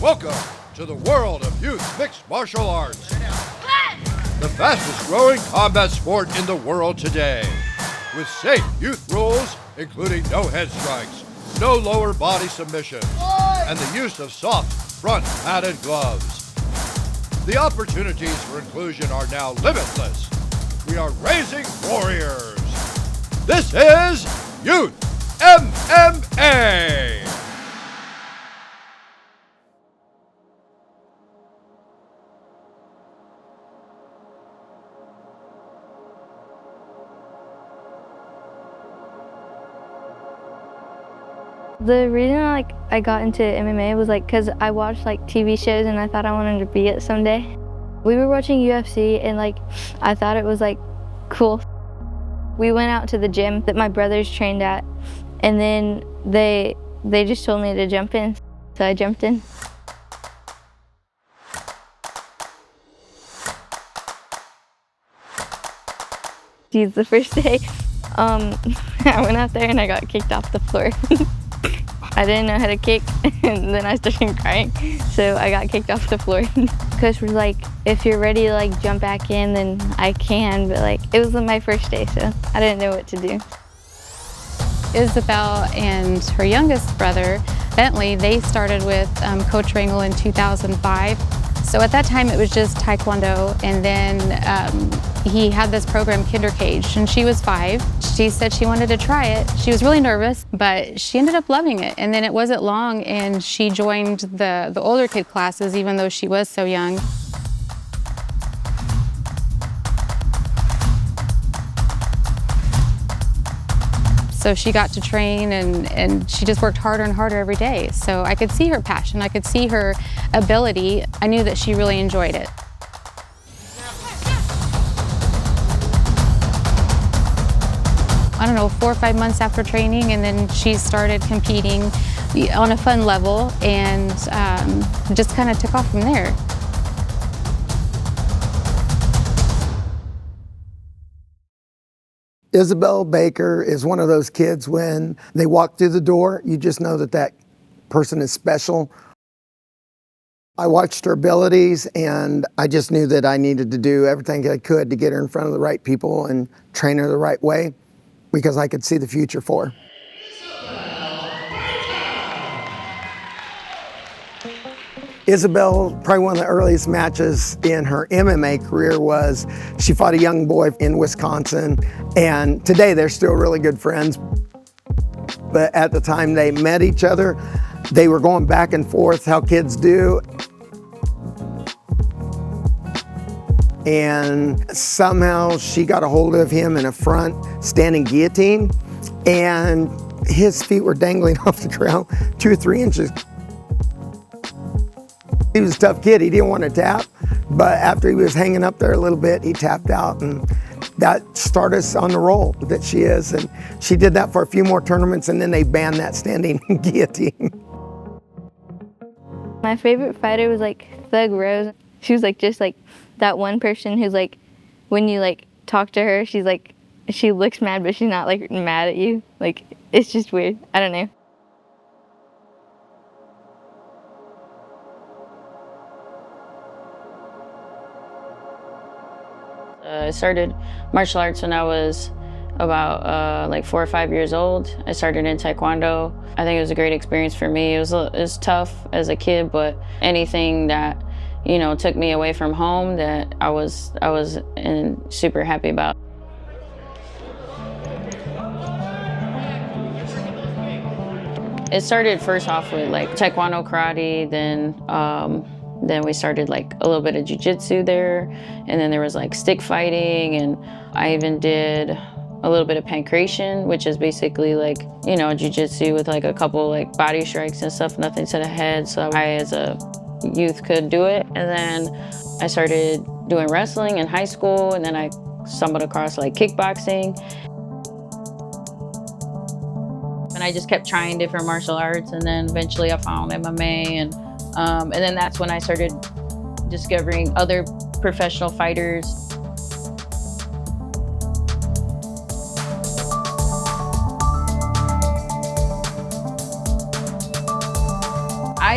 Welcome to the world of youth mixed martial arts, the fastest growing combat sport in the world today, with safe youth rules including no head strikes, no lower body submission, and the use of soft front padded gloves. The opportunities for inclusion are now limitless. We are raising warriors. This is Youth MMA. The reason I got into MMA was because I watched TV shows and I thought I wanted to be it someday. We were watching UFC and I thought it was cool. We went out to the gym that my brothers trained at, and then they just told me to jump in, so I jumped in. Geez, the first day, I went out there and I got kicked off the floor. I didn't know how to kick, and then I started crying, so I got kicked off the floor. Coach was like, if you're ready to jump back in, then I can, but it was my first day, so I didn't know what to do. Isabel and her youngest brother, Bentley, they started with Coach Rangel in 2005. So at that time it was just Taekwondo, and then he had this program, Kinder Cage, and she was 5. She said she wanted to try it. She was really nervous, but she ended up loving it. And then it wasn't long and she joined the older kid classes, even though she was so young. So she got to train and she just worked harder and harder every day. So I could see her passion, I could see her ability. I knew that she really enjoyed it. I don't know, 4 or 5 months after training, and then she started competing on a fun level and just kind of took off from there. Isabel Baker is one of those kids, when they walk through the door, you just know that that person is special. I watched her abilities and I just knew that I needed to do everything I could to get her in front of the right people and train her the right way, because I could see the future for her. Isabel, probably one of the earliest matches in her MMA career was she fought a young boy in Wisconsin, and today they're still really good friends. But at the time they met each other, they were going back and forth, how kids do. And somehow she got a hold of him in a front standing guillotine, and his feet were dangling off the ground 2 or 3 inches. He was a tough kid, he didn't want to tap, but after he was hanging up there a little bit, he tapped out, and that started us on the roll that she is. And she did that for a few more tournaments, and then they banned that standing guillotine. My favorite fighter was Thug Rose. She was just that one person who's when you talk to her, she looks mad, but she's not mad at you. It's just weird. I don't know. I started martial arts when I was about 4 or 5 years old. I started in Taekwondo. I think it was a great experience for me. It was tough as a kid, but anything that took me away from home that I was super happy about. It started first off with Taekwondo, karate, then we started a little bit of jiu-jitsu there, and then there was stick fighting, and I even did a little bit of Pankration, which is basically jiu-jitsu with a couple body strikes and stuff, nothing to the head, so I as a youth could do it. And then I started doing wrestling in high school, and then I stumbled across kickboxing. And I just kept trying different martial arts, and then eventually I found MMA, and then that's when I started discovering other professional fighters.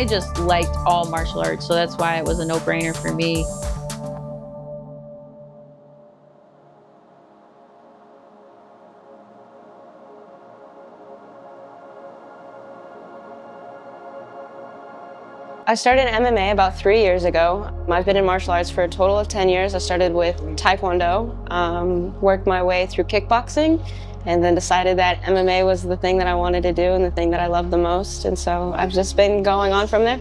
I I just liked all martial arts, so that's why it was a no-brainer for me. I started MMA about 3 years ago. I've been in martial arts for a total of 10 years. I started with Taekwondo, worked my way through kickboxing, and then decided that MMA was the thing that I wanted to do and the thing that I loved the most. And so I've just been going on from there.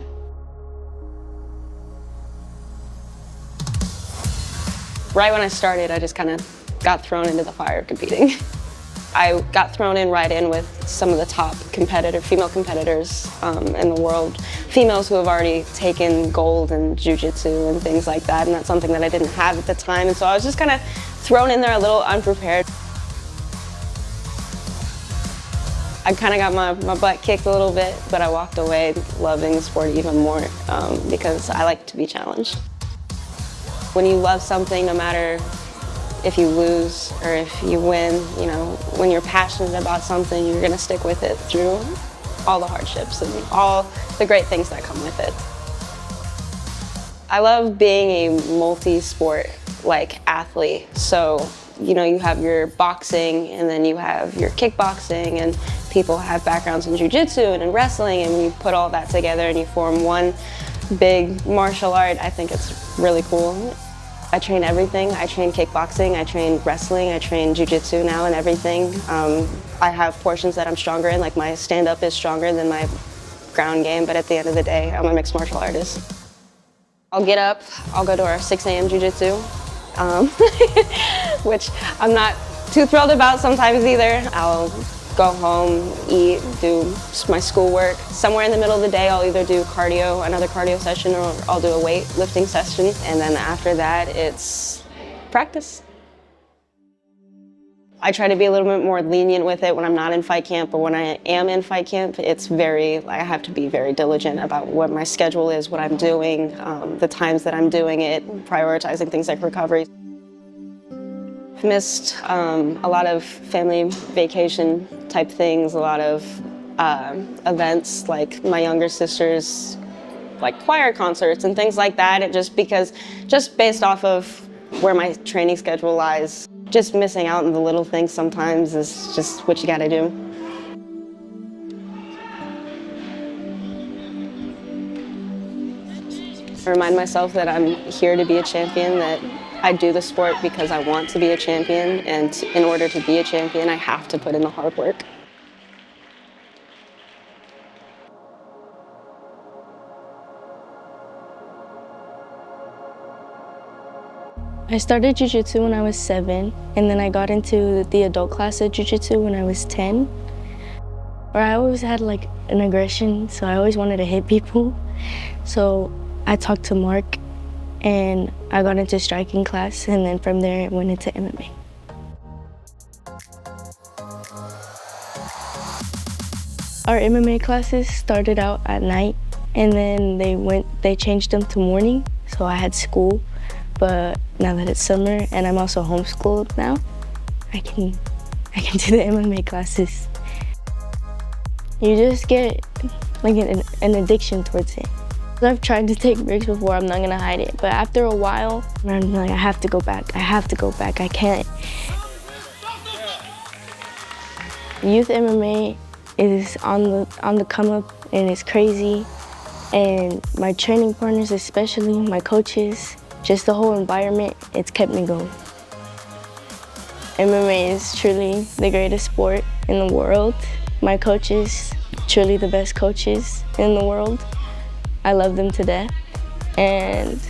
Right when I started, I just kind of got thrown into the fire of competing. I got thrown right in with some of the top female competitors in the world. Females who have already taken gold in jiu-jitsu and things like that, and that's something that I didn't have at the time. And so I was just kind of thrown in there a little unprepared. I kind of got my butt kicked a little bit, but I walked away loving the sport even more because I like to be challenged. When you love something, no matter if you lose or if you win, you know, when you're passionate about something, you're gonna stick with it through all the hardships and all the great things that come with it. I love being a multi-sport athlete. So, you know, you have your boxing and then you have your kickboxing, and people have backgrounds in jiu-jitsu and in wrestling, and when you put all that together and you form one big martial art, I think it's really cool. I train everything. I train kickboxing, I train wrestling, I train jiu-jitsu now and everything. I have portions that I'm stronger in, like my stand-up is stronger than my ground game, but at the end of the day, I'm a mixed martial artist. I'll get up, I'll go to our 6 a.m. jiu-jitsu, which I'm not too thrilled about sometimes either. I'll go home, eat, do my schoolwork. Somewhere in the middle of the day, I'll either do cardio, another cardio session, or I'll do a weightlifting session. And then after that, it's practice. I try to be a little bit more lenient with it when I'm not in fight camp, but when I am in fight camp, I have to be very diligent about what my schedule is, what I'm doing, the times that I'm doing it, prioritizing things like recovery. I've missed a lot of family vacation type things, a lot of events like my younger sister's choir concerts and things like that, and just based off of where my training schedule lies, just missing out on the little things sometimes is just what you gotta do. I remind myself that I'm here to be a champion, that I do the sport because I want to be a champion, and in order to be a champion, I have to put in the hard work. I started jiu-jitsu when I was 7, and then I got into the adult class of jiu-jitsu when I was 10. I always had an aggression, so I always wanted to hit people. So I talked to Mark, and I got into striking class, and then from there I went into MMA. Our MMA classes started out at night, and then they changed them to morning, so I had school. But now that it's summer and I'm also homeschooled now, I can do the MMA classes. You just get an addiction towards it. I've tried to take breaks before, I'm not gonna hide it, but after a while, I'm like, I have to go back, I can't. Youth MMA is on the come up, and it's crazy. And my training partners, especially my coaches, just the whole environment, it's kept me going. MMA is truly the greatest sport in the world. My coaches, truly the best coaches in the world. I love them to death. And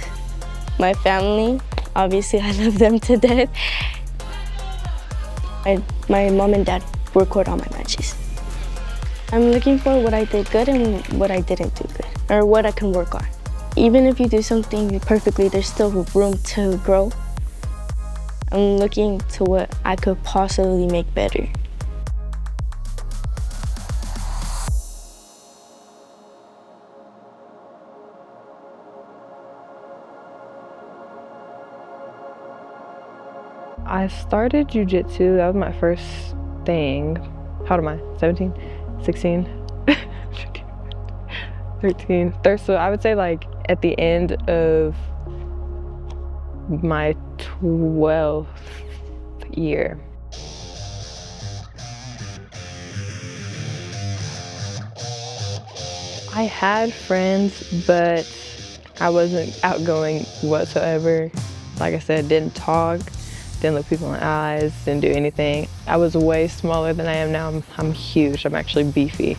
my family, obviously I love them to death. My mom and dad record all my matches. I'm looking for what I did good and what I didn't do good, or what I can work on. Even if you do something perfectly, there's still room to grow. I'm looking to what I could possibly make better. I started jiu-jitsu, that was my first thing. How old am I? 17? 16? 13. So I would say like at the end of my 12th year. I had friends, but I wasn't outgoing whatsoever. Like I said, didn't talk, didn't look people in the eyes, didn't do anything. I was way smaller than I am now. I'm huge, I'm actually beefy.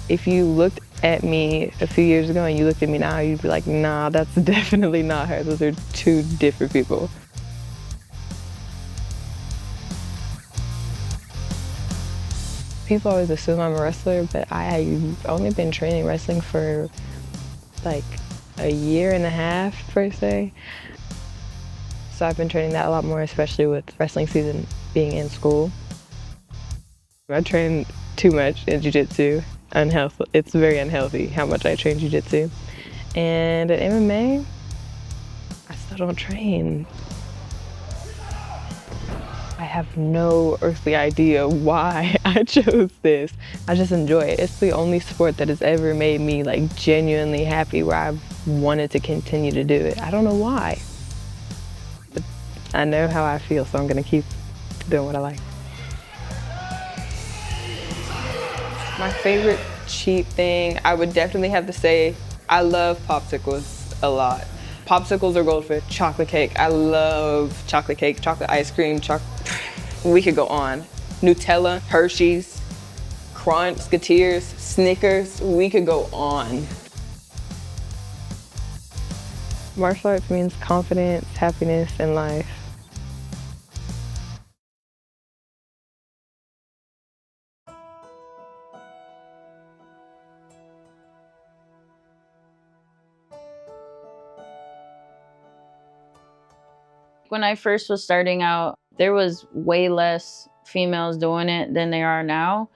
If you looked at me a few years ago and you looked at me now, you'd be like, nah, that's definitely not her. Those are two different people. People always assume I'm a wrestler, but I've only been training wrestling for like a year and a half, per se. So I've been training that a lot more, especially with wrestling season being in school. I train too much in jiu-jitsu. It's very unhealthy how much I train jiu-jitsu. And at MMA, I still don't train. I have no earthly idea why I chose this. I just enjoy it. It's the only sport that has ever made me like genuinely happy where I've wanted to continue to do it. I don't know why, but I know how I feel, so I'm gonna keep doing what I like. My favorite cheap thing, I would definitely have to say, I love popsicles a lot. Popsicles are goldfish, chocolate cake. I love chocolate cake, chocolate ice cream, we could go on. Nutella, Hershey's, Crunch, Skatiers, Snickers, we could go on. Martial arts means confidence, happiness, and life. When I first was starting out, there was way less females doing it than there are now.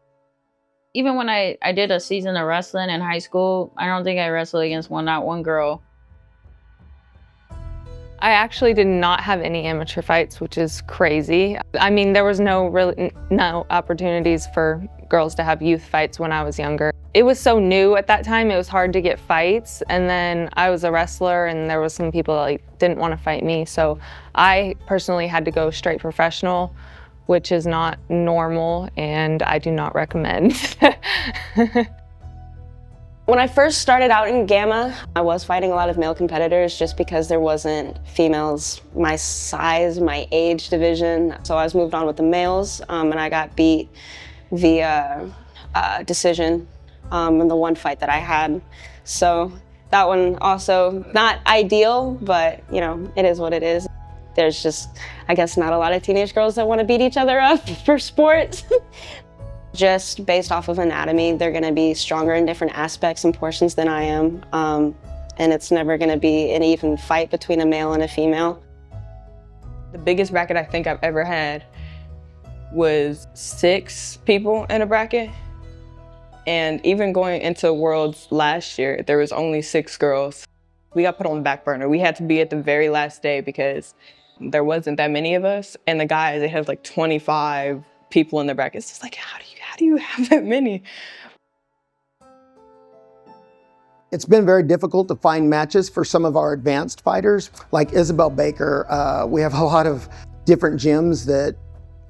Even when I did a season of wrestling in high school, I don't think I wrestled against not one girl. I actually did not have any amateur fights, which is crazy. I mean, there was no opportunities for girls to have youth fights when I was younger. It was so new at that time, it was hard to get fights. And then I was a wrestler and there was some people that like, didn't want to fight me. So I personally had to go straight professional, which is not normal and I do not recommend. When I first started out in Gamma, I was fighting a lot of male competitors just because there wasn't females my size, my age division. So I was moved on with the males and I got beat via decision in the one fight that I had. So that one also not ideal, but you know, it is what it is. There's just, I guess, not a lot of teenage girls that want to beat each other up for sport. Just based off of anatomy, they're going to be stronger in different aspects and portions than I am. And it's never going to be an even fight between a male and a female. The biggest bracket I think I've ever had was 6 people in a bracket. And even going into Worlds last year, there was only 6 girls. We got put on the back burner. We had to be at the very last day because there wasn't that many of us. And the guys, they have like 25 people in the bracket. It's just like, how do you have that many? It's been very difficult to find matches for some of our advanced fighters, like Isabel Baker. We have a lot of different gyms that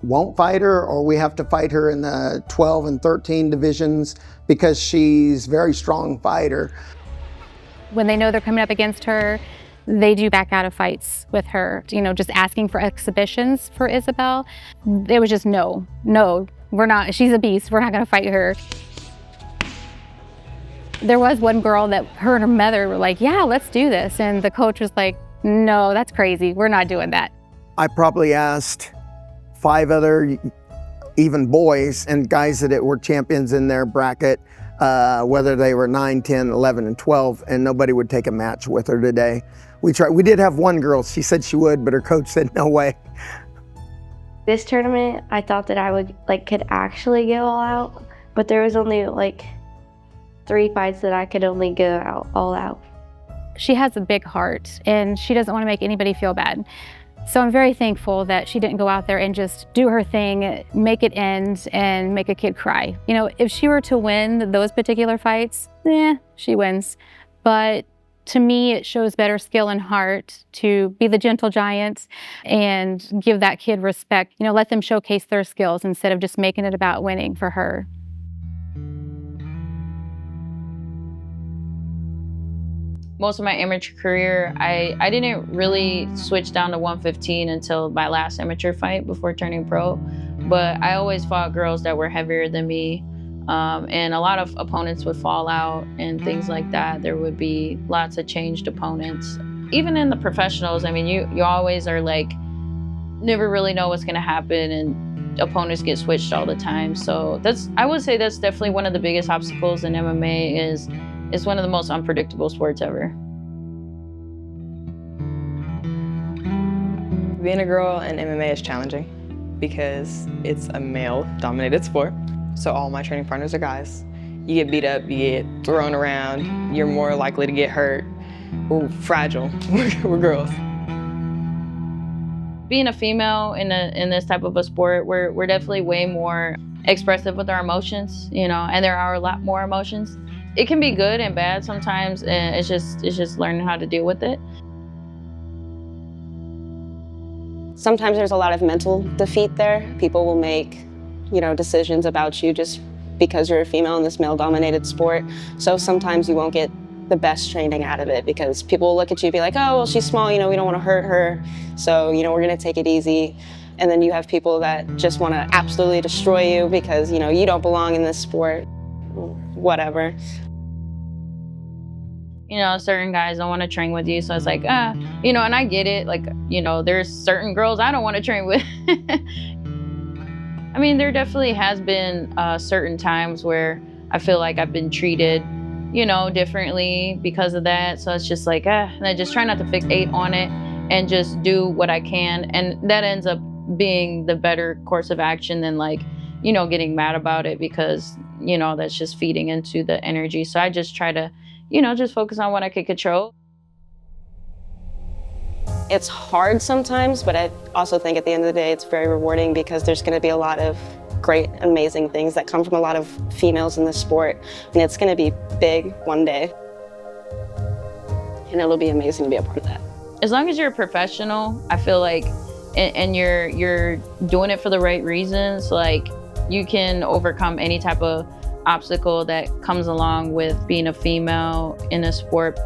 won't fight her, or we have to fight her in the 12 and 13 divisions because she's a very strong fighter. When they know they're coming up against her, they do back out of fights with her. You know, just asking for exhibitions for Isabel, it was just no, we're not, she's a beast, we're not gonna fight her. There was one girl that her and her mother were like, yeah, let's do this. And the coach was like, no, that's crazy, we're not doing that. I probably asked 5 other, even boys and guys that were champions in their bracket, whether they were 9, 10, 11, and 12, and nobody would take a match with her today. We tried. We did have one girl, she said she would, but her coach said no way. This tournament, I thought that I could actually go all out, but there was only 3 fights that I could only go out all out. She has a big heart and she doesn't want to make anybody feel bad. So I'm very thankful that she didn't go out there and just do her thing, make it end, and make a kid cry. You know, if she were to win those particular fights, she wins. But to me, it shows better skill and heart to be the gentle giant and give that kid respect. You know, let them showcase their skills instead of just making it about winning for her. Most of my amateur career, I didn't really switch down to 115 until my last amateur fight before turning pro. But I always fought girls that were heavier than me. And a lot of opponents would fall out and things like that. There would be lots of changed opponents. Even in the professionals, I mean, you always are like, never really know what's gonna happen, and opponents get switched all the time. So I would say that's definitely one of the biggest obstacles in MMA is it's one of the most unpredictable sports ever. Being a girl in MMA is challenging because it's a male-dominated sport. So all my training partners are guys. You get beat up, you get thrown around, you're more likely to get hurt. We're fragile, we're girls. Being a female in this type of a sport, we're definitely way more expressive with our emotions, you know, and there are a lot more emotions. It can be good and bad sometimes, and it's just learning how to deal with it. Sometimes there's a lot of mental defeat there. People will make, decisions about you just because you're a female in this male-dominated sport. So sometimes you won't get the best training out of it because people will look at you and be like, oh, well, she's small, we don't want to hurt her. So, we're going to take it easy. And then you have people that just want to absolutely destroy you because, you don't belong in this sport, whatever. Certain guys don't want to train with you. So it's like, and I get it. Like, there's certain girls I don't want to train with. I mean, there definitely has been certain times where I feel like I've been treated, differently because of that. So it's just like, and I just try not to fixate on it and just do what I can. And that ends up being the better course of action than like, getting mad about it because, that's just feeding into the energy. So I just try to, just focus on what I can control. It's hard sometimes, but I also think at the end of the day, it's very rewarding because there's going to be a lot of great, amazing things that come from a lot of females in this sport. And it's going to be big one day. And it'll be amazing to be a part of that. As long as you're a professional, I feel like, and you're doing it for the right reasons, like you can overcome any type of obstacle that comes along with being a female in a sport.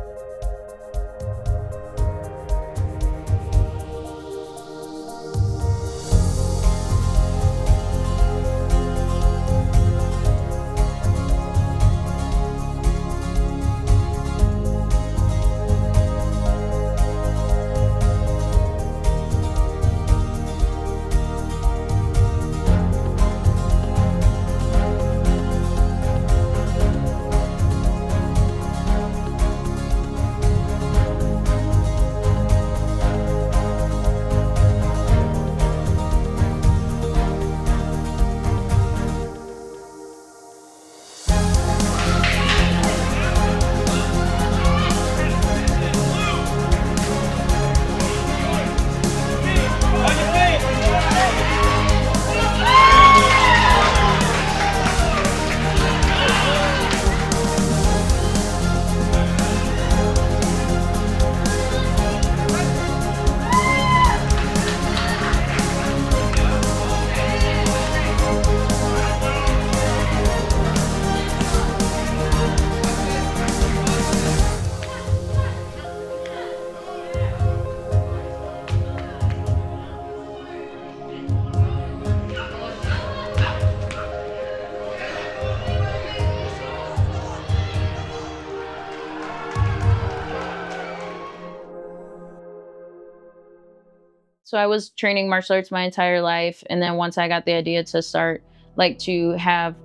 So I was training martial arts my entire life. And then once I got the idea to start, like to have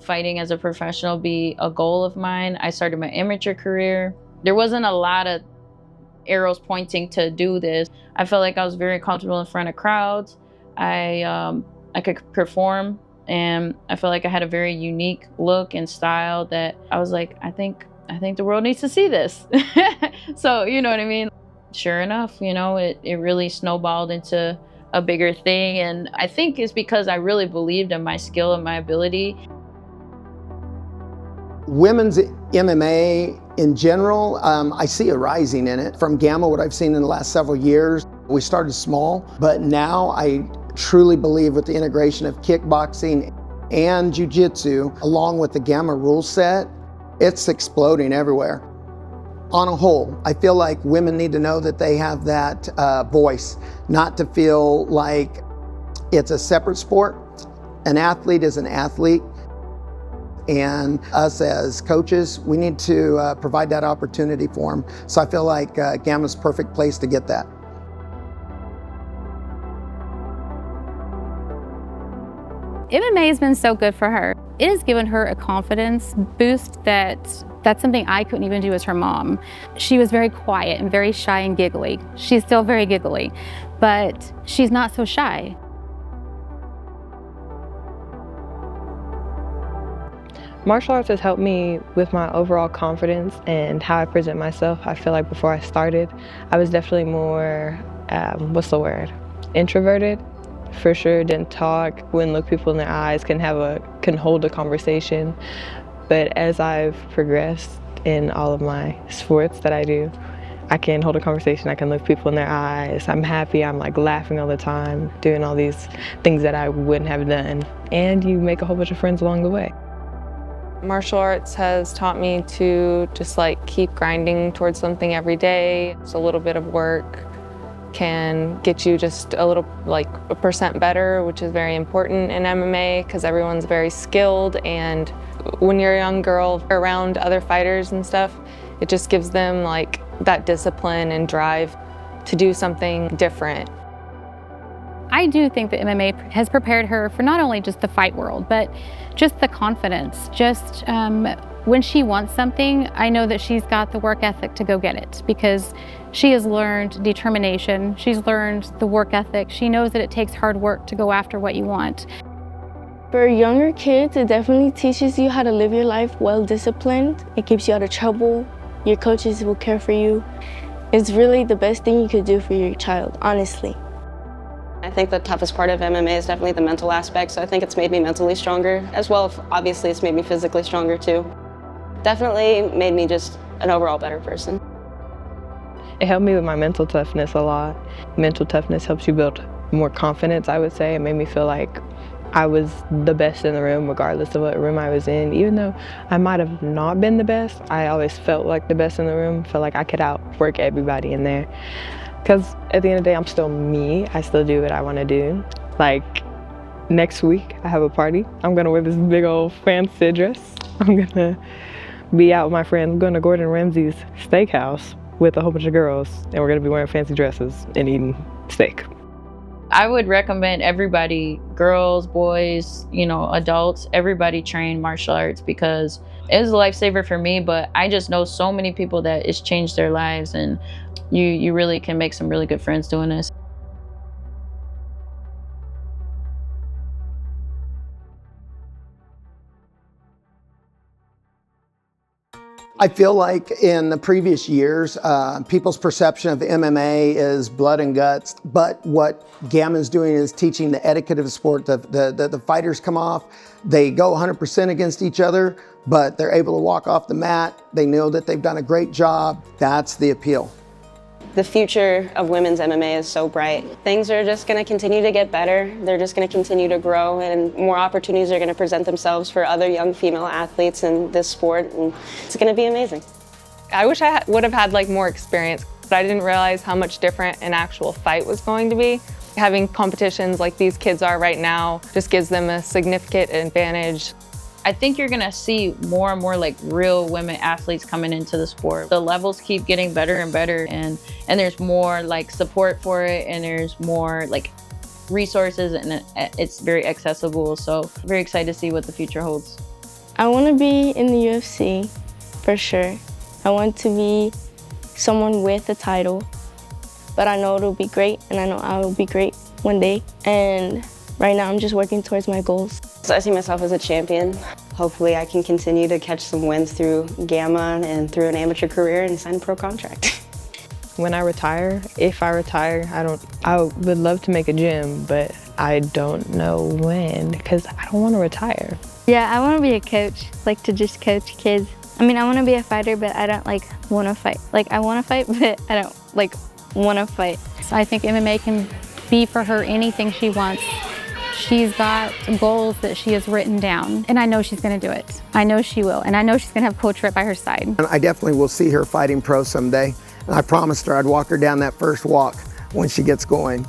fighting as a professional be a goal of mine, I started my amateur career. There wasn't a lot of arrows pointing to do this. I felt like I was very comfortable in front of crowds. I could perform, and I felt like I had a very unique look and style that I was like, I think the world needs to see this. So, you know what I mean? Sure enough, it really snowballed into a bigger thing. And I think it's because I really believed in my skill and my ability. Women's MMA in general, I see a rising in it. From Gamma, what I've seen in the last several years, we started small, but now I truly believe with the integration of kickboxing and jiu-jitsu, along with the Gamma rule set, it's exploding everywhere. On a whole, I feel like women need to know that they have that voice, not to feel like it's a separate sport. An athlete is an athlete, and us as coaches, we need to provide that opportunity for them. So I feel like Gamma's a perfect place to get that. MMA has been so good for her. It has given her a confidence boost that's something I couldn't even do as her mom. She was very quiet and very shy and giggly. She's still very giggly, but she's not so shy. Martial arts has helped me with my overall confidence and how I present myself. I feel like before I started, I was definitely more, introverted. For sure, didn't talk, wouldn't look people in their eyes, couldn't hold a conversation. But as I've progressed in all of my sports that I do, I can hold a conversation, I can look people in their eyes. I'm happy, I'm like laughing all the time, doing all these things that I wouldn't have done. And you make a whole bunch of friends along the way. Martial arts has taught me to just like keep grinding towards something every day. It's a little bit of work can get you just a little, like a % better, which is very important in MMA because everyone's very skilled, and when you're a young girl around other fighters and stuff, it just gives them like that discipline and drive to do something different. I do think that MMA has prepared her for not only just the fight world, but just the confidence. Just when she wants something, I know that she's got the work ethic to go get it because she has learned determination. She's learned the work ethic. She knows that it takes hard work to go after what you want. For younger kids, it definitely teaches you how to live your life well-disciplined. It keeps you out of trouble. Your coaches will care for you. It's really the best thing you could do for your child, honestly. I think the toughest part of MMA is definitely the mental aspect, so I think it's made me mentally stronger, as well as obviously it's made me physically stronger too. Definitely made me just an overall better person. It helped me with my mental toughness a lot. Mental toughness helps you build more confidence, I would say. It made me feel like I was the best in the room, regardless of what room I was in. Even though I might have not been the best, I always felt like the best in the room, felt like I could outwork everybody in there. Because at the end of the day, I'm still me. I still do what I want to do. Like next week, I have a party. I'm gonna wear this big old fancy dress. I'm gonna be out with my friends. I'm going to Gordon Ramsay's steakhouse with a whole bunch of girls, and we're gonna be wearing fancy dresses and eating steak. I would recommend everybody, girls, boys, adults, everybody train martial arts because it was a lifesaver for me, but I just know so many people that it's changed their lives, and you really can make some really good friends doing this. I feel like in the previous years, people's perception of MMA is blood and guts, but what Gamma is doing is teaching the etiquette of the sport. The fighters come off, they go 100% against each other, but they're able to walk off the mat. They know that they've done a great job. That's the appeal. The future of women's MMA is so bright. Things are just going to continue to get better. They're just going to continue to grow, and more opportunities are going to present themselves for other young female athletes in this sport, and it's going to be amazing. I wish I would have had like more experience, but I didn't realize how much different an actual fight was going to be. Having competitions like these kids are right now just gives them a significant advantage. I think you're gonna see more and more like real women athletes coming into the sport. The levels keep getting better and better, and there's more like support for it, and there's more like resources, and it's very accessible. So very excited to see what the future holds. I want to be in the UFC for sure. I want to be someone with a title, but I know it'll be great, and I know I will be great one day. And right now I'm just working towards my goals. So I see myself as a champion. Hopefully I can continue to catch some wins through Gamma and through an amateur career and sign a pro contract. When I retire, if I retire, I would love to make a gym, but I don't know when because I don't want to retire. Yeah, I want to be a coach, like to just coach kids. I mean, I want to be a fighter, but I don't like want to fight. Like, I want to fight, but I don't like want to fight. So I think MMA can be for her anything she wants. She's got goals that she has written down, and I know she's going to do it. I know she will, and I know she's going to have Coach right by her side. And I definitely will see her fighting pro someday. And I promised her I'd walk her down that first walk when she gets going.